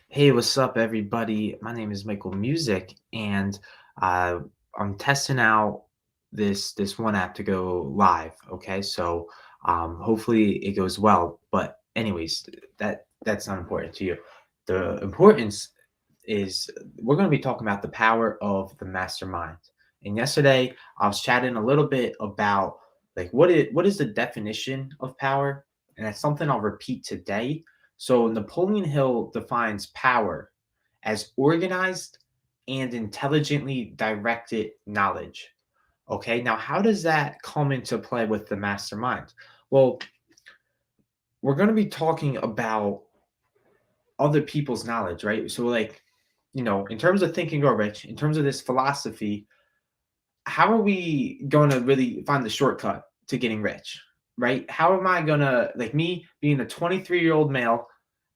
Hey, what's up, everybody? My name is Michael Music, and uh, I'm testing out this one app to go live. Okay, so hopefully it goes well. But anyways, that's not important to you. The importance is we're going to be talking about the power of the mastermind. And yesterday, I was chatting a little bit about like what is the definition of power, and that's something I'll repeat today. So Napoleon Hill defines power as organized and intelligently directed knowledge. Okay, now how does that come into play with the mastermind? Well, we're going to be talking about other people's knowledge, right? So, like, in terms of Think and Grow Rich, in terms of this philosophy, how are we going to really find the shortcut to getting rich, right? How am I going to, like me being a 23-year-old male,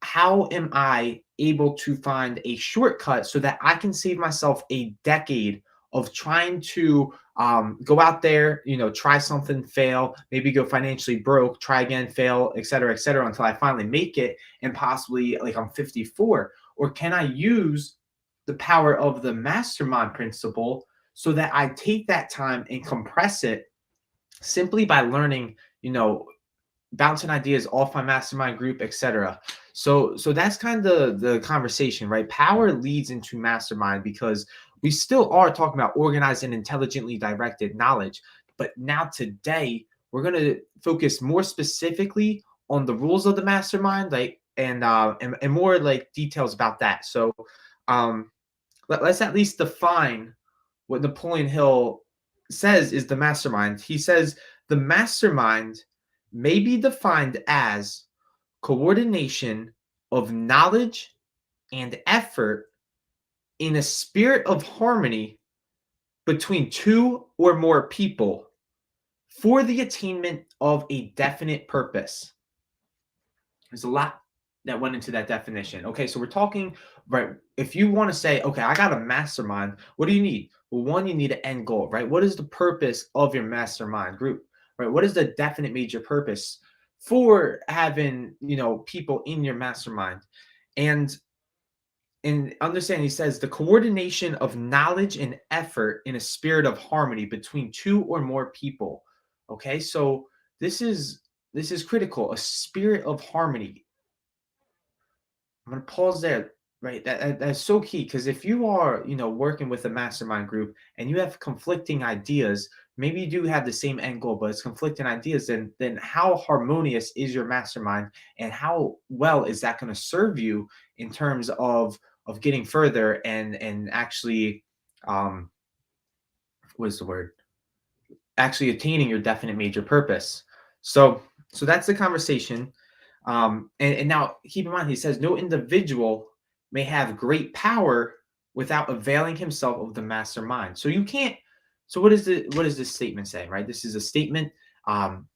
how am I able to find a shortcut so that I can save myself a decade of trying to go out there, try something, fail, maybe go financially broke, try again, fail, et cetera, until I finally make it and possibly like I'm 54? Or can I use the power of the mastermind principle so that I take that time and compress it simply by learning, bouncing ideas off my mastermind group, etc. So that's kind of the conversation, right? Power leads into mastermind because we still are talking about organized and intelligently directed knowledge. But now today, we're going to focus more specifically on the rules of the mastermind, like and more like details about that. So um let's at least define what Napoleon Hill says is the mastermind. He says the mastermind may be defined as coordination of knowledge and effort in a spirit of harmony between two or more people for the attainment of a definite purpose. There's a lot that went into that definition. Okay, so we're talking, right? If you want to say, okay, I got a mastermind, what do you need? Well, one, you need an end goal, right? What is the purpose of your mastermind group, right? What is the definite major purpose for having, people in your mastermind? And understand, he says the coordination of knowledge and effort in a spirit of harmony between two or more people. Okay, so this is critical, a spirit of harmony. I'm gonna pause there. Right, that's so key because if you are, working with a mastermind group and you have conflicting ideas, maybe you do have the same end goal, but it's conflicting ideas. Then how harmonious is your mastermind, and how well is that going to serve you in terms of getting further and actually, um, what is the word? Actually attaining your definite major purpose. So that's the conversation. And now keep in mind, he says no individual may have great power without availing himself of the mastermind. So you can't. So what is this statement saying? Right. This is a statement. Um,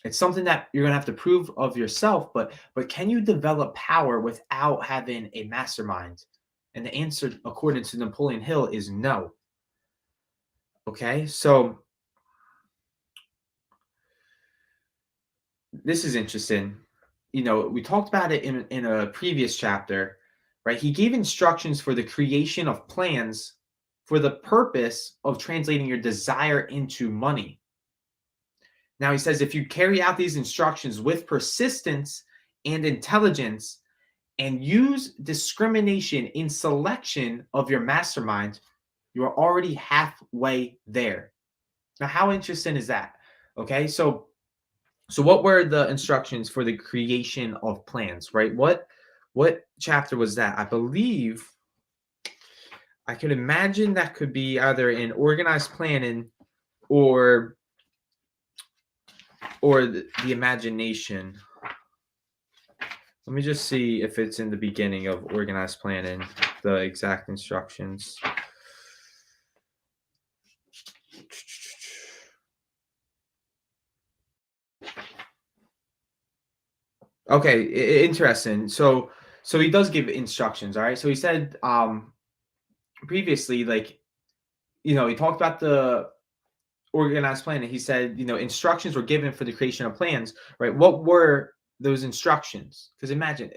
it's something that you're gonna have to prove of yourself. But can you develop power without having a mastermind? And the answer, according to Napoleon Hill, is no. Okay. So this is interesting. We talked about it in a previous chapter, right? He gave instructions for the creation of plans for the purpose of translating your desire into money. Now, he says if you carry out these instructions with persistence and intelligence and use discrimination in selection of your mastermind, you are already halfway there. Now, how interesting is that? Okay, so what were the instructions for the creation of plans, right? What chapter was that? I believe I could imagine that could be either in organized planning or the imagination. Let me just see if it's in the beginning of organized planning, the exact instructions. Okay, interesting. So he does give instructions, all right? So he said previously, like, he talked about the organized planning. He said, instructions were given for the creation of plans, right? What were those instructions. Because imagine,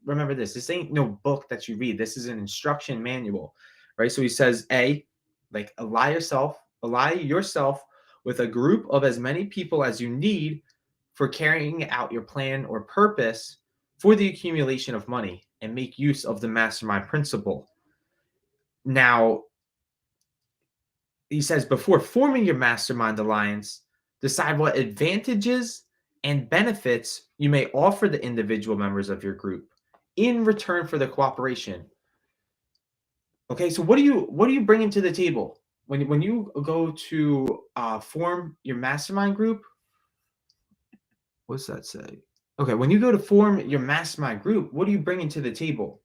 remember this ain't no book that you read. This is an instruction manual, right? So he says, A, like ally yourself with a group of as many people as you need for carrying out your plan or purpose for the accumulation of money, and make use of the mastermind principle. Now, he says, before forming your mastermind alliance, decide what advantages and benefits you may offer the individual members of your group in return for the cooperation. Okay, so what are you bringing to the table when you go to form your mastermind group? What's that say? Okay, when you go to form your mastermind group, what are you bringing to the table?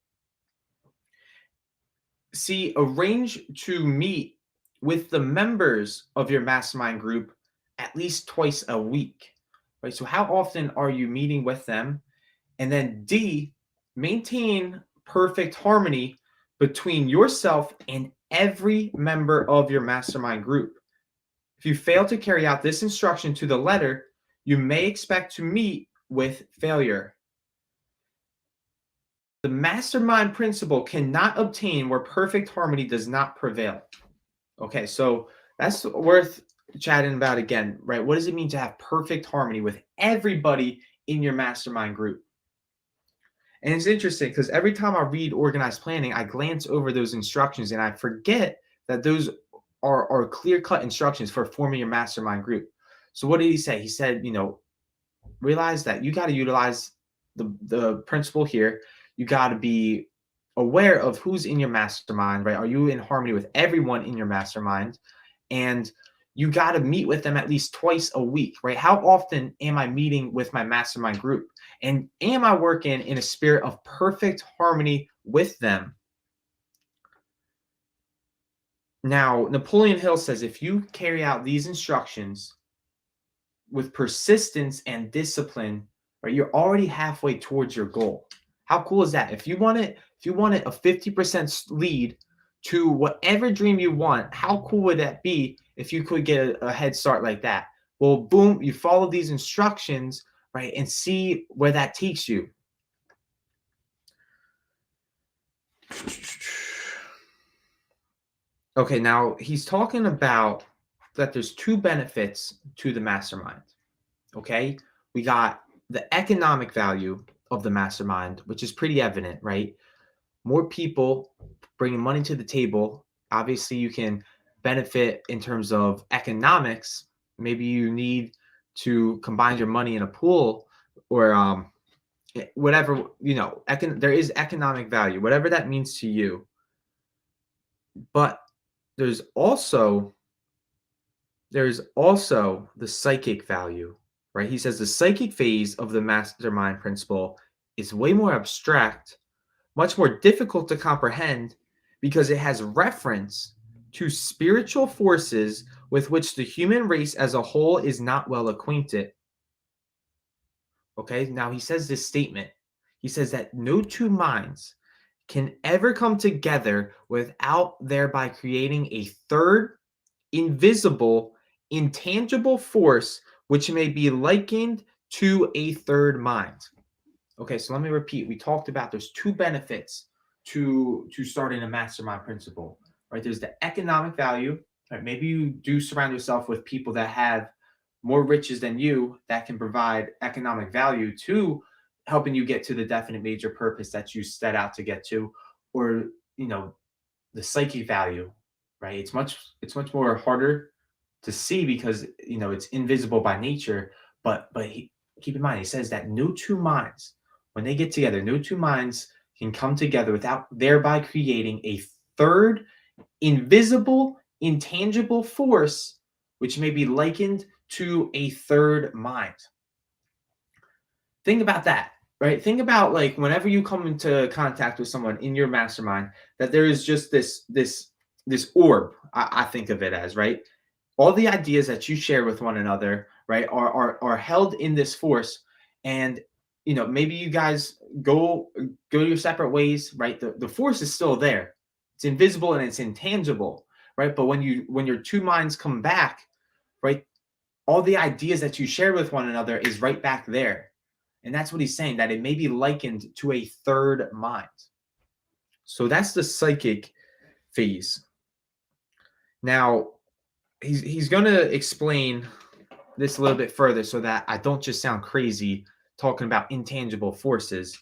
See, arrange to meet with the members of your mastermind group at least twice a week, right? So, how often are you meeting with them? And then D, maintain perfect harmony between yourself and every member of your mastermind group. If you fail to carry out this instruction to the letter, you may expect to meet with failure. The mastermind principle cannot obtain where perfect harmony does not prevail. Okay, so that's worth chatting about again, right? What does it mean to have perfect harmony with everybody in your mastermind group? And it's interesting because every time I read organized planning, I glance over those instructions and I forget that those are clear-cut instructions for forming your mastermind group. So what did he say? He said, realize that you got to utilize the principle here. You got to be aware of who's in your mastermind, right? Are you in harmony with everyone in your mastermind? And you got to meet with them at least twice a week, right? How often am I meeting with my mastermind group? And am I working in a spirit of perfect harmony with them? Now, Napoleon Hill says if you carry out these instructions with persistence and discipline, right, you're already halfway towards your goal. How cool is that? If you want it a 50% lead to whatever dream you want, how cool would that be if you could get a head start like that? Well, boom, you follow these instructions, right, and see where that takes you. Okay, now he's talking about that there's two benefits to the mastermind. Okay, we got the economic value of the mastermind, which is pretty evident, right? More people bringing money to the table. Obviously, you can benefit in terms of economics. Maybe you need to combine your money in a pool or whatever, there is economic value, whatever that means to you. But there's also the psychic value, right? He says the psychic phase of the mastermind principle is way more abstract, much more difficult to comprehend because it has reference to spiritual forces with which the human race as a whole is not well acquainted. Okay, now he says this statement. He says that no two minds can ever come together without thereby creating a third, invisible, intangible force which may be likened to a third mind. Okay, so let me repeat. We talked about there's two benefits to starting a mastermind principle, right? There's the economic value, right? Maybe you do surround yourself with people that have more riches than you that can provide economic value to helping you get to the definite major purpose that you set out to get to, or the psychic value, right? It's much more harder to see because it's invisible by nature. But keep in mind, he says that no two minds, when they get together, no two minds can come together without thereby creating a third, invisible, intangible force, which may be likened to a third mind. Think about that, right? Think about like whenever you come into contact with someone in your mastermind, that there is just this orb. I think of it as, right? All the ideas that you share with one another, right, are held in this force, and maybe you guys go your separate ways, right? The force is still there. It's invisible and it's intangible, right? But when your two minds come back, right, all the ideas that you share with one another is right back there. And that's what he's saying, that it may be likened to a third mind. So that's the psychic phase. Now, he's going to explain this a little bit further so that I don't just sound crazy talking about intangible forces.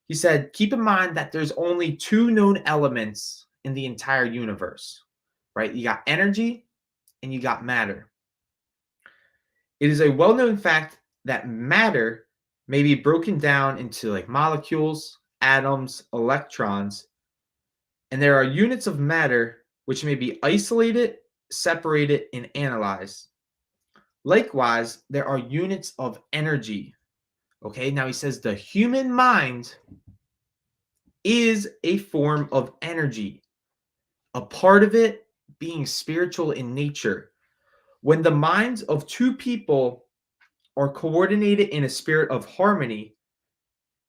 He said, keep in mind that there's only two known elements in the entire universe, right? You got energy and you got matter. It is a well-known fact that matter may be broken down into like molecules, atoms, electrons, and there are units of matter which may be isolated, separated, and analyzed. Likewise, there are units of energy. Okay, now he says the human mind is a form of energy, a part of it being spiritual in nature. When the minds of two people are coordinated in a spirit of harmony,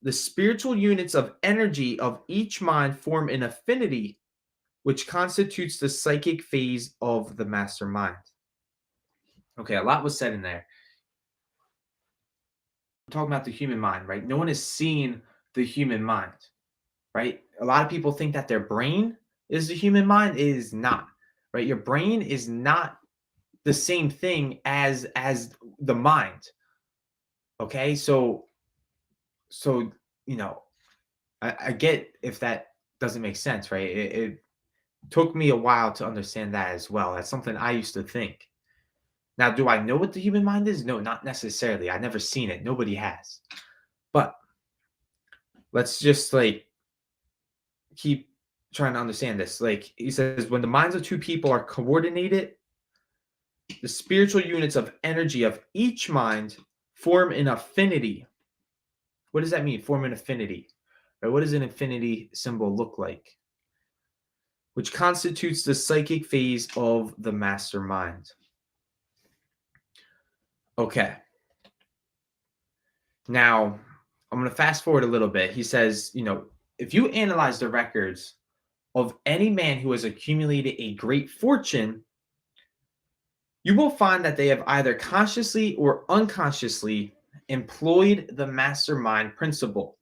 the spiritual units of energy of each mind form an affinity, which constitutes the psychic phase of the mastermind. Okay, a lot was said in there. We're talking about the human mind, right? No one has seen the human mind, right? A lot of people think that their brain is the human mind. It is not, right? Your brain is not the same thing as the mind. Okay, so you know, I get if that doesn't make sense, right? It took me a while to understand that as well. That's something I used to think. Now, do I know what the human mind is? No, not necessarily. I've never seen it. Nobody has. But let's just like keep trying to understand this. Like he says, when the minds of two people are coordinated, the spiritual units of energy of each mind form an affinity. What does that mean? Form an affinity. Right? What does an infinity symbol look like? Which constitutes the psychic phase of the mastermind. Okay. Now, I'm going to fast forward a little bit. He says, if you analyze the records of any man who has accumulated a great fortune, you will find that they have either consciously or unconsciously employed the mastermind principle.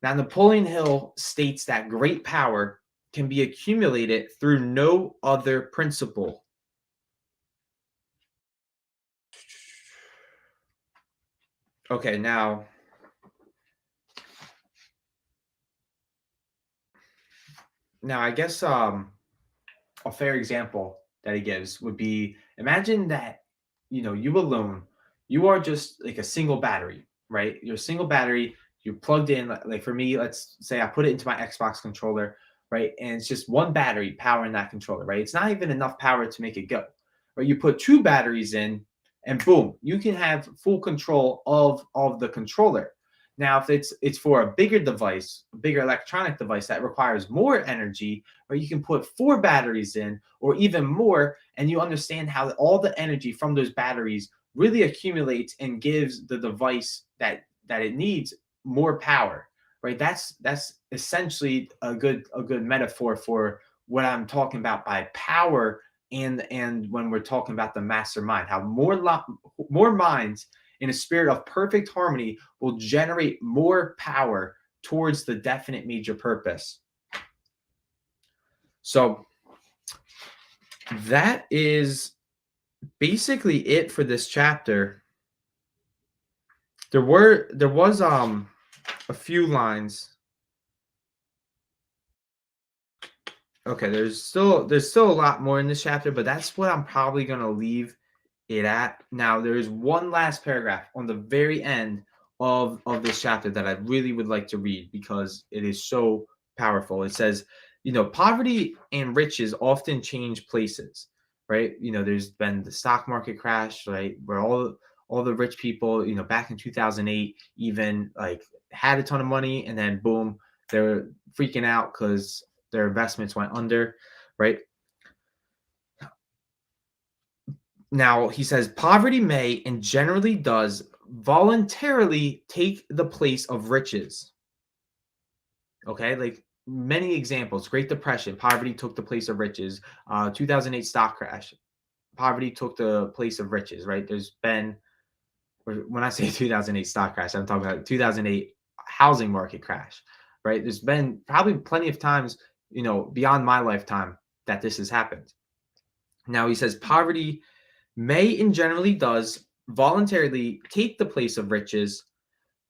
Now, Napoleon Hill states that great power can be accumulated through no other principle. Okay, now I guess a fair example that he gives would be, imagine that you alone, you are just like a single battery, right? You're a single battery, you're plugged in. Like for me, let's say I put it into my Xbox controller, right? And it's just one battery powering that controller, right? It's not even enough power to make it go, right? You put two batteries in and boom, you can have full control of the controller. Now, if it's for a bigger device, a bigger electronic device that requires more energy, or you can put four batteries in or even more, and you understand how all the energy from those batteries really accumulates and gives the device that it needs more power, right? That's essentially a good metaphor for what I'm talking about by power, and when we're talking about the mastermind, how more minds in a spirit of perfect harmony will generate more power towards the definite major purpose. So that is basically it for this chapter. There was a few lines. Okay, there's still a lot more in this chapter, but that's what I'm probably going to leave it at. Now, there's one last paragraph on the very end of this chapter that I really would like to read because it is so powerful. It says, poverty and riches often change places, right? There's been the stock market crash, right? Where all the rich people, back in 2008, even like had a ton of money, and then boom, they're freaking out because their investments went under, right? Now, he says poverty may and generally does voluntarily take the place of riches. Okay, like many examples. Great Depression, poverty took the place of riches. 2008 stock crash, poverty took the place of riches, right? There's been or when I say 2008 stock crash, I'm talking about 2008 housing market crash, right? There's been probably plenty of times, beyond my lifetime that this has happened. Now he says poverty may and generally does voluntarily take the place of riches,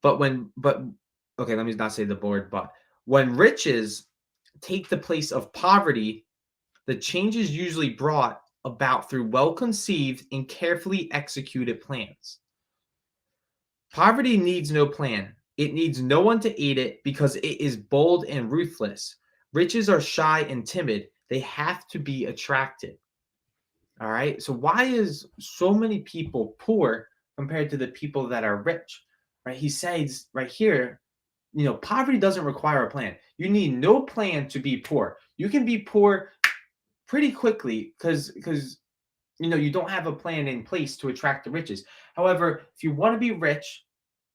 but okay, let me not say the board, but when riches take the place of poverty, the change is usually brought about through well conceived and carefully executed plans. Poverty needs no plan. It needs no one to aid it because it is bold and ruthless. Riches are shy and timid. They have to be attracted. All right. So why is so many people poor compared to the people that are rich? Right? He says right here, poverty doesn't require a plan. You need no plan to be poor. You can be poor pretty quickly because you don't have a plan in place to attract the riches. However, if you want to be rich,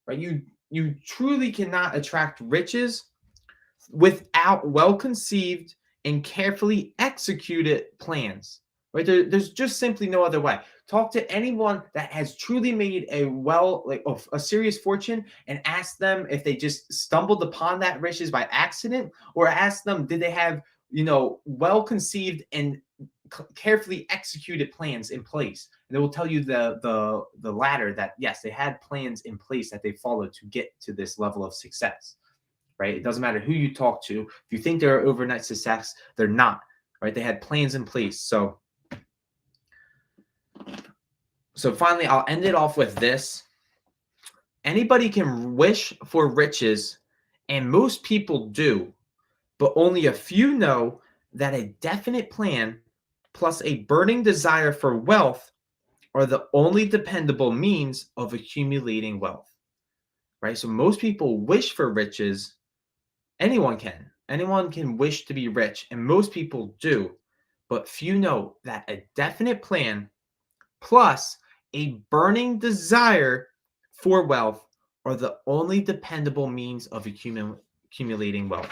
right, you truly cannot attract riches without well-conceived and carefully executed plans. Right? There's just simply no other way. Talk to anyone that has truly made a serious fortune and ask them if they just stumbled upon that riches by accident, or ask them, did they have, well-conceived and carefully executed plans in place. And they will tell you the latter, that yes, they had plans in place that they followed to get to this level of success. Right? It doesn't matter who you talk to. If you think they're overnight success, they're not. Right? They had plans in place. So finally, I'll end it off with this. Anybody can wish for riches, and most people do, but only a few know that a definite plan plus a burning desire for wealth are the only dependable means of accumulating wealth. Right? So most people wish for riches. Anyone can. Anyone can wish to be rich, and most people do. But few know that a definite plan plus a burning desire for wealth are the only dependable means of accumulating wealth.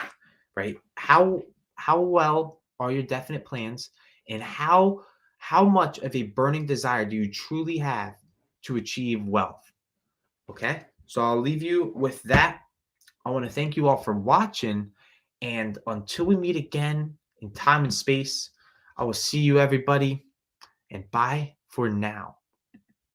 Right? How well are your definite plans, and how much of a burning desire do you truly have to achieve wealth? Okay? So I'll leave you with that. I want to thank you all for watching, and until we meet again in time and space, I will see you, everybody, and bye for now.